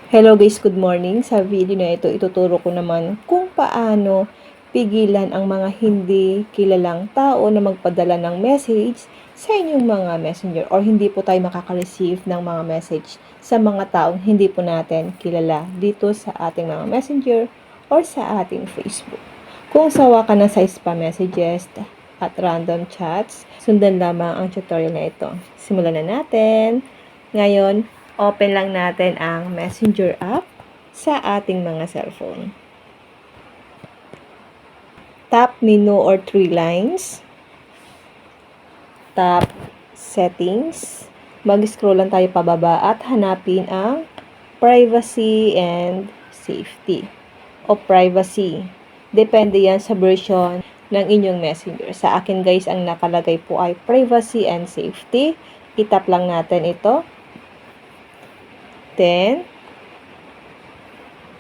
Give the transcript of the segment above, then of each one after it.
Hello guys, good morning. Sa video na ito, ituturo ko naman kung paano pigilan ang mga hindi kilalang tao na magpadala ng message sa inyong mga messenger or hindi po tayo makaka-receive ng mga message sa mga taong hindi po natin kilala dito sa ating mga messenger or sa ating Facebook. Kung sawa ka na sa spam messages at random chats, sundan lamang ang tutorial na ito. Simulan na natin. Ngayon, open lang natin ang Messenger app sa ating mga cellphone. Tap menu or 3 lines. Tap settings. Mag-scroll lang tayo pababa at hanapin ang privacy and safety o privacy. Depende yan sa version ng inyong messenger. Sa akin guys, ang nakalagay po ay privacy and safety. Itap lang natin ito. Then,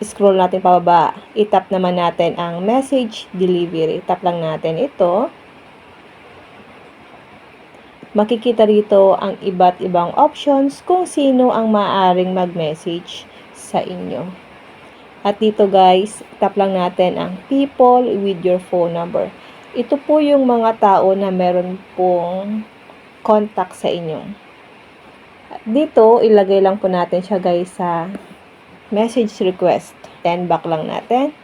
scroll natin pababa. Itap naman natin ang message delivery. Tap lang natin ito. Makikita rito ang iba't ibang options kung sino ang maaaring mag-message sa inyo. At dito guys, tap lang natin ang people with your phone number. Ito po yung mga tao na meron pong contact sa inyo. Dito, ilagay lang po natin siya guys sa message request. Then, back lang natin.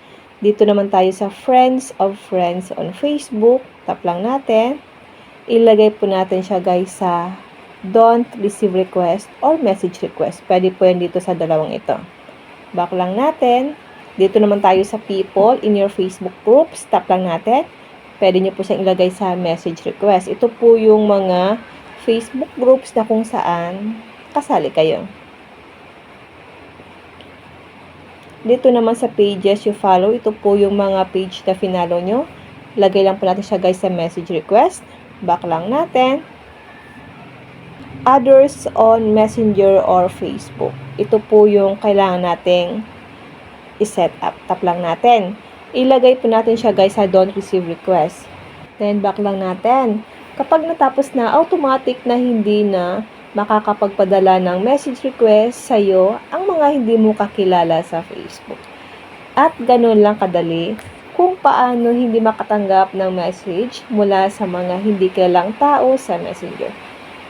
Dito naman tayo sa friends of friends on Facebook. Tap lang natin. Ilagay po natin siya guys sa don't receive request or message request. Pwede po yan dito sa dalawang ito. Back lang natin. Dito naman tayo sa people in your Facebook groups. Tap lang natin. Pwede nyo po siyang ilagay sa message request. Ito po yung mga Facebook groups na kung saan kasali kayo. Dito naman sa pages you follow, ito po yung mga page na finalo nyo. Lagay lang po natin siya guys sa message request. Back lang natin. Others on Messenger or Facebook. Ito po yung kailangan nating i-set up. Tap lang natin. Ilagay po natin siya guys sa don't receive request. Then back lang natin. Kapag natapos na, automatic na hindi na makakapagpadala ng message request sa iyo ang mga hindi mo kakilala sa Facebook. At ganun lang kadali kung paano hindi makatanggap ng message mula sa mga hindi kilalang tao sa Messenger.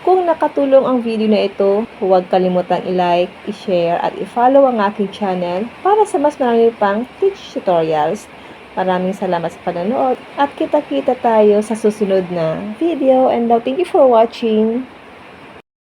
Kung nakatulong ang video na ito, huwag kalimutang i-like, i-share at i-follow ang aking channel para sa mas marami pang teach tutorials. Maraming salamat sa panonood at kita-kita tayo sa susunod na video and thank you for watching.